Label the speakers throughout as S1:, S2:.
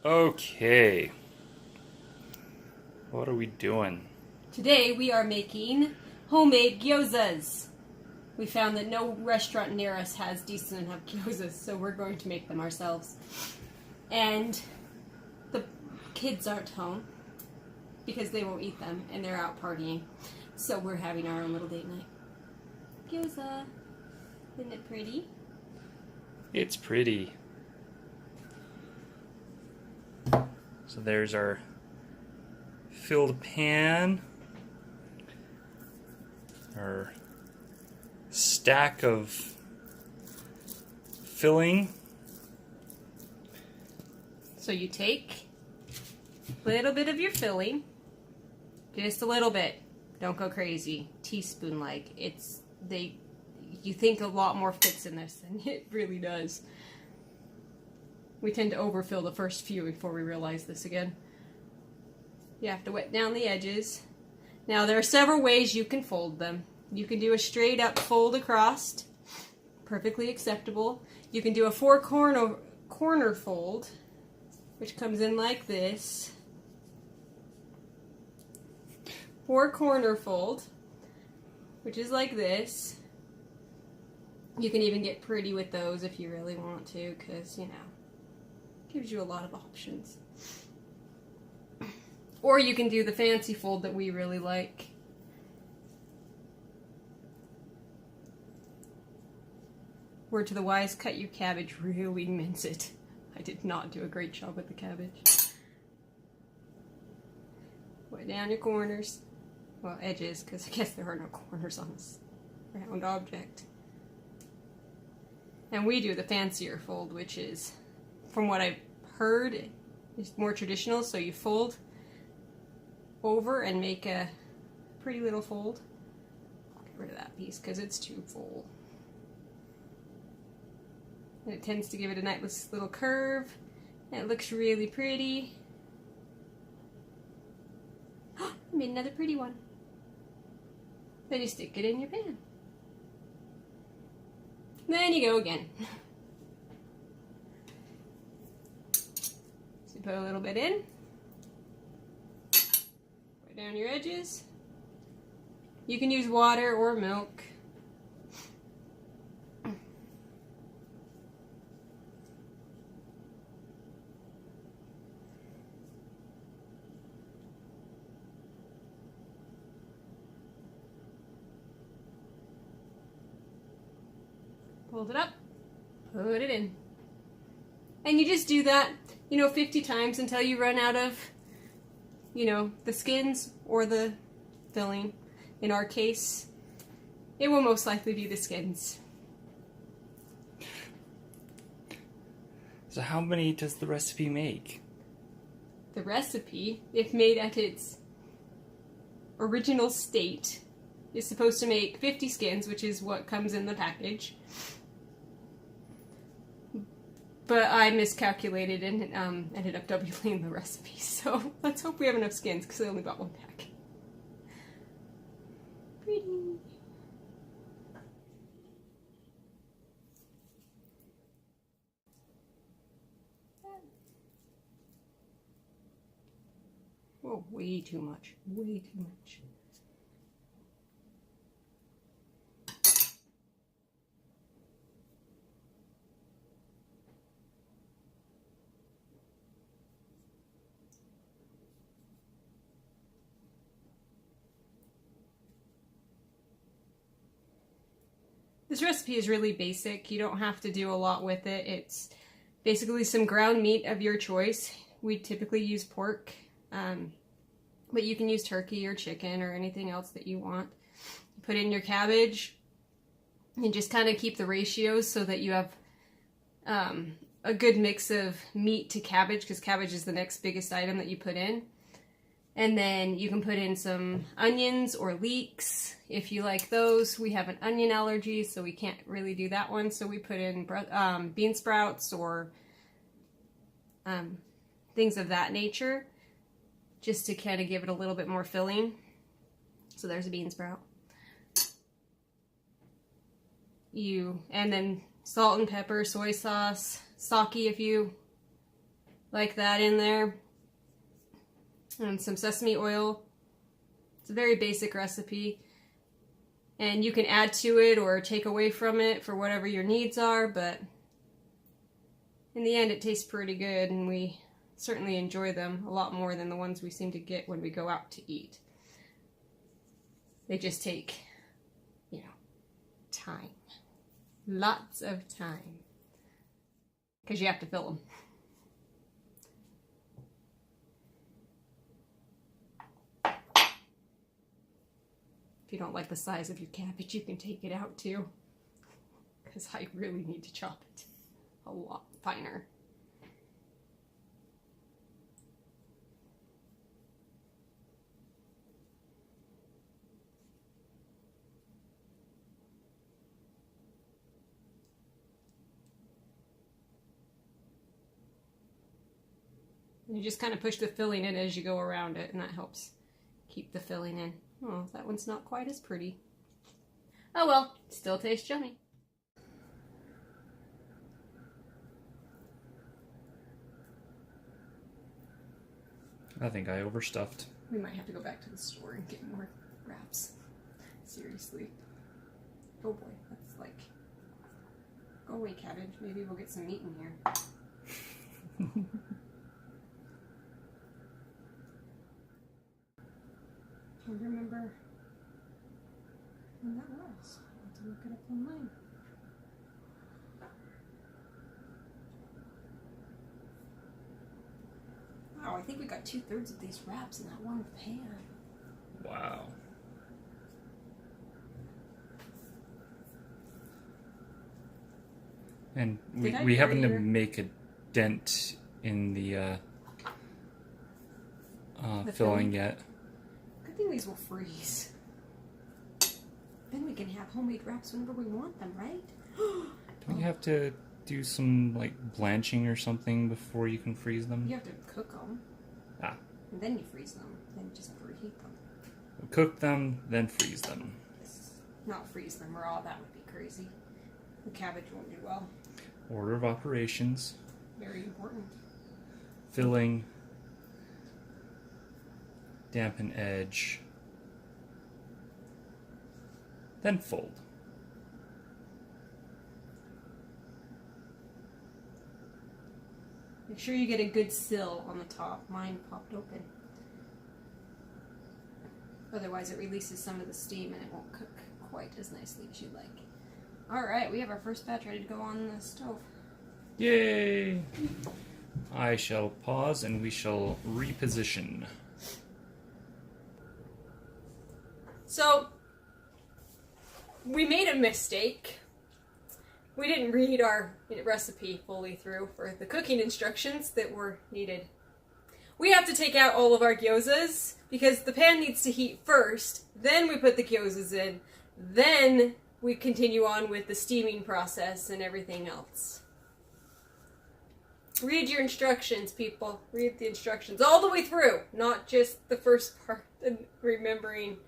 S1: Okay, what are we doing?
S2: Today we are making homemade gyozas. We found that no restaurant near us has decent enough gyozas, so we're going to make them ourselves. And the kids aren't home because they won't eat them and they're out partying. So we're having our own little date night. Gyoza. Isn't it pretty?
S1: It's pretty. So there's our filled pan, our stack of filling.
S2: So you take a little bit of your filling, just a little bit. Don't go crazy. Teaspoon-like. You think a lot more fits in this than it really does. We tend to overfill the first few before we realize this again. You have to wet down the edges. Now there are several ways you can fold them. You can do a straight up fold across, perfectly acceptable. You can do a corner fold, which comes in like this. Four corner fold, which is like this. You can even get pretty with those if you really want to, because, you know, gives you a lot of options. Or you can do the fancy fold that we really like. Word to the wise, cut your cabbage, really mince it. I did not do a great job with the cabbage. Wet down your corners. Well, edges, because I guess there are no corners on this round object. And we do the fancier fold, which is, from what I've heard, is more traditional. So you fold over and make a pretty little fold. I'll get rid of that piece because it's too full. And it tends to give it a nice little curve. And it looks really pretty. I made another pretty one. Then you stick it in your pan. Then you go again. So you put a little bit in. Put down your edges. You can use water or milk. Fold it up, put it in. And you just do that, 50 times until you run out of, the skins or the filling. In our case, it will most likely be the skins.
S1: So how many does the recipe make?
S2: The recipe, if made at its original state, is supposed to make 50 skins, which is what comes in the package. But I miscalculated and ended up doubling the recipe. So let's hope we have enough skins because I only got one pack. Pretty. Oh, way too much. Way too much. This recipe is really basic. You don't have to do a lot with it. It's basically some ground meat of your choice. We typically use pork, but you can use turkey or chicken or anything else that you want. You put in your cabbage and just kind of keep the ratios so that you have a good mix of meat to cabbage, because cabbage is the next biggest item that you put in. And then you can put in some onions or leeks if you like those. We have an onion allergy, so we can't really do that one. So we put in bean sprouts or things of that nature, just to kind of give it a little bit more filling. So there's a bean sprout. And then salt and pepper, soy sauce, sake if you like that in there. And some sesame oil. It's a very basic recipe. And you can add to it or take away from it for whatever your needs are, but in the end it tastes pretty good, and we certainly enjoy them a lot more than the ones we seem to get when we go out to eat. They just take, you know, time. Lots of time. Because you have to fill them. If you don't like the size of your cabbage, you can take it out too. Because I really need to chop it a lot finer. And you just kind of push the filling in as you go around it, and that helps keep the filling in. Oh, that one's not quite as pretty. Oh well, still tastes yummy.
S1: I think I overstuffed.
S2: We might have to go back to the store and get more wraps. Seriously. Oh boy, that's like... Go away, cabbage. Maybe we'll get some meat in here. I don't remember when that was. I'll have to look it up online. Wow, I think we got 2/3 of these wraps in that one pan.
S1: Wow. And we happen to make a dent in the filling yet.
S2: Good thing these will freeze. Then we can have homemade wraps whenever we want them, right?
S1: Don't you have to do some like blanching or something before you can freeze them?
S2: You have to cook them.
S1: Ah.
S2: And then you freeze them. Then you just have to reheat them.
S1: Cook them, then freeze them.
S2: Not freeze them raw, that would be crazy. The cabbage won't do well.
S1: Order of operations.
S2: Very important.
S1: Filling. Dampen edge. Then fold.
S2: Make sure you get a good sill on the top. Mine popped open. Otherwise it releases some of the steam and it won't cook quite as nicely as you'd like. Alright, we have our first batch ready to go on the stove.
S1: Yay! I shall pause and we shall reposition.
S2: So, we made a mistake. We didn't read our recipe fully through for the cooking instructions that were needed. We have to take out all of our gyozas because the pan needs to heat first, then we put the gyozas in, then we continue on with the steaming process and everything else. Read your instructions, people. Read the instructions all the way through, not just the first part and remembering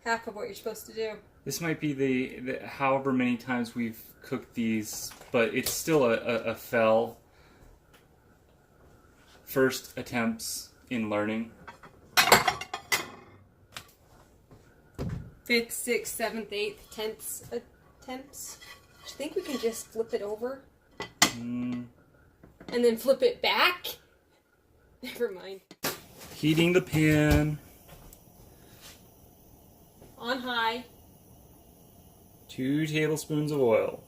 S2: half of what you're supposed to do.
S1: This might be the however many times we've cooked these, but it's still a F.A.I.L. First attempts in learning.
S2: 5th, 6th, 7th, 8th, 10th attempts. I think we can just flip it over. And then flip it back. Never mind.
S1: Heating the pan.
S2: On high.
S1: 2 tablespoons of oil.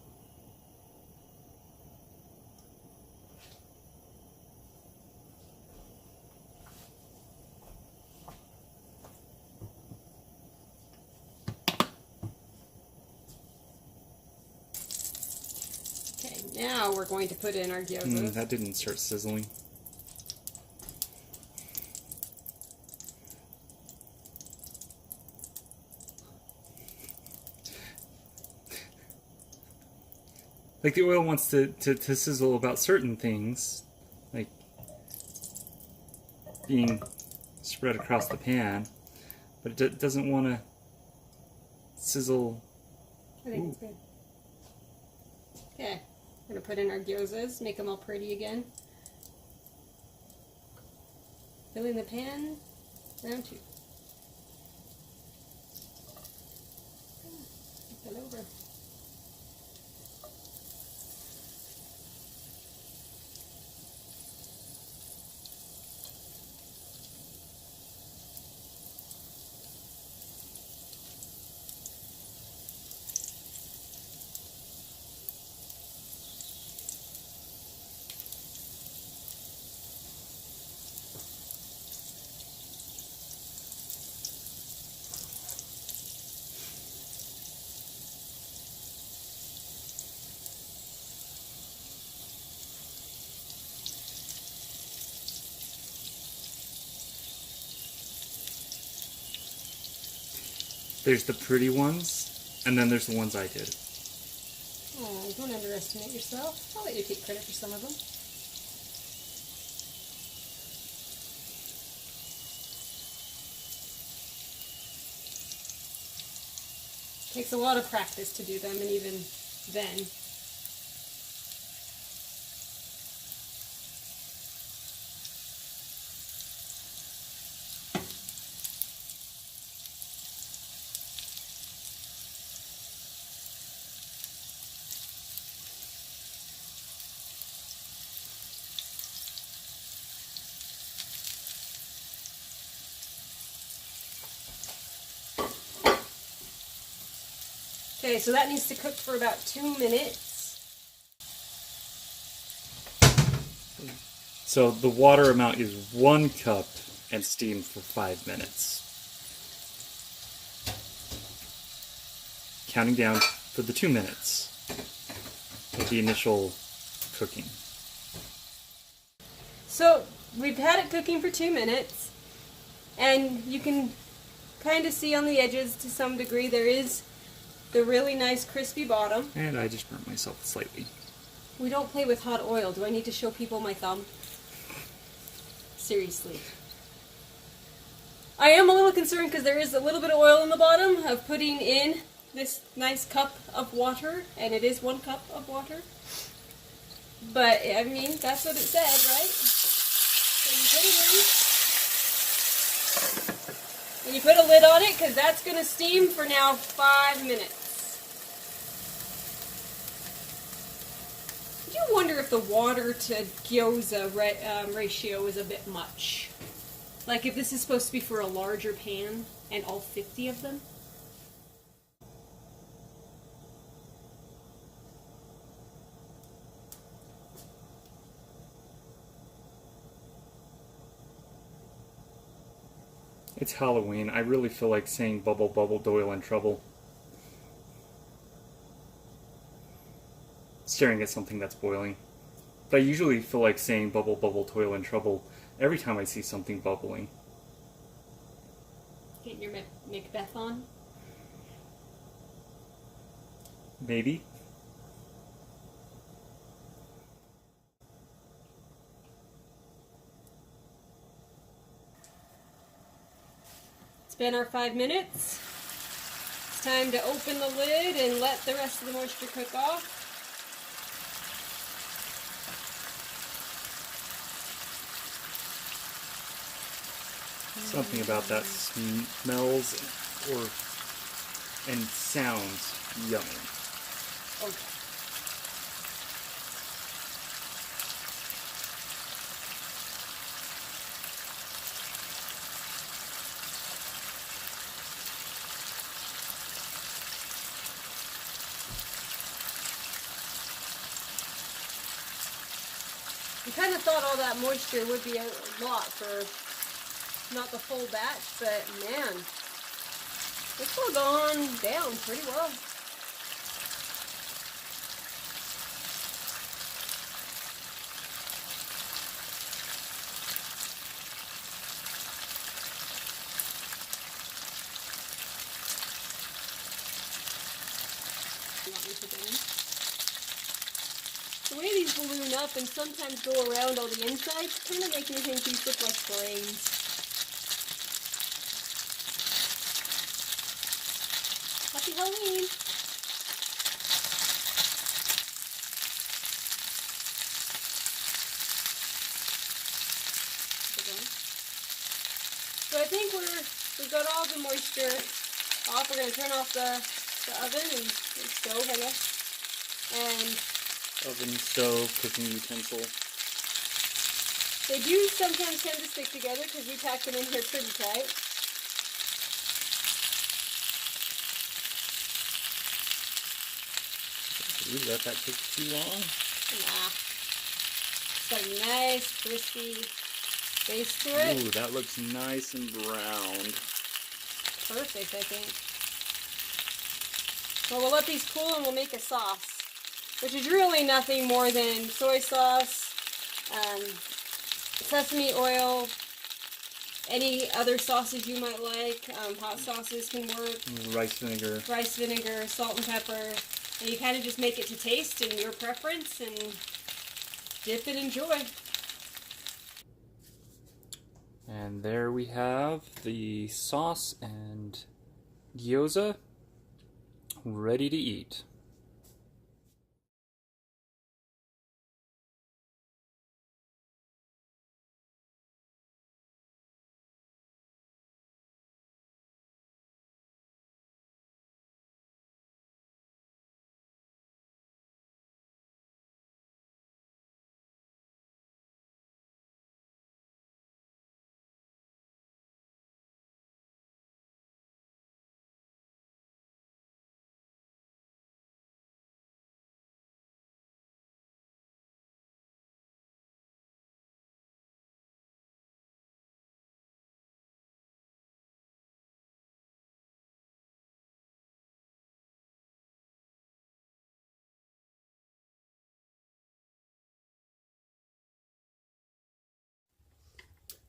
S2: Okay, now we're going to put in our gyozas.
S1: That didn't start sizzling. Like the oil wants to sizzle about certain things, like being spread across the pan, but it doesn't want to sizzle.
S2: I think it's good. Okay, we're going to put in our gyozas, make them all pretty again. Filling the pan, round 2. Flip it over.
S1: There's the pretty ones, and then there's the ones I did.
S2: Oh, don't underestimate yourself. I'll let you take credit for some of them. Takes a lot of practice to do them, and even then. Okay, so that needs to cook for about 2 minutes.
S1: So the water amount is 1 cup and steam for 5 minutes. Counting down for the 2 minutes of the initial cooking.
S2: So we've had it cooking for 2 minutes, and you can kind of see on the edges to some degree there is the really nice crispy bottom.
S1: And I just burnt myself slightly.
S2: We don't play with hot oil. Do I need to show people my thumb? Seriously. I am a little concerned because there is a little bit of oil in the bottom of putting in this nice cup of water, and it is 1 cup of water. But, I mean, that's what it said, right? So you put it in, and you put a lid on it because that's going to steam for now 5 minutes. I do wonder if the water to gyoza ratio is a bit much. Like if this is supposed to be for a larger pan and all 50 of them.
S1: It's Halloween. I really feel like saying bubble bubble Doyle in trouble. Staring at something that's boiling. But I usually feel like saying bubble bubble toil in trouble every time I see something bubbling.
S2: Getting your Macbeth on?
S1: Maybe.
S2: It's been our 5 minutes. It's time to open the lid and let the rest of the moisture cook off.
S1: Something about that smells and sounds yummy.
S2: Okay. We kind of thought all that moisture would be a lot for not the full batch, but man, it's all gone down pretty well. You want me to put in? The way these balloon up and sometimes go around all the insides kind of make me think these look like brains. Happy Halloween! Good one. So I think we've got all the moisture off. We're going to turn off the oven and stove, I guess. And
S1: oven, stove, cooking utensil.
S2: they do sometimes tend to stick together because we pack them in here pretty tight.
S1: Ooh, let that take too long?
S2: Nah. It's got a nice, crispy base to it.
S1: Ooh, that looks nice and browned.
S2: Perfect, I think. Well, we'll let these cool and we'll make a sauce, which is really nothing more than soy sauce, sesame oil, any other sauces you might like. Hot sauces can work.
S1: Rice vinegar.
S2: Rice vinegar, salt and pepper. And you kind of just make it to taste and your preference and dip and enjoy.
S1: And there we have the sauce and gyoza ready to eat.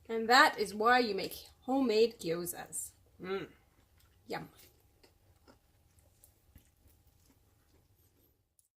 S2: And that is why you make homemade gyozas. Yum.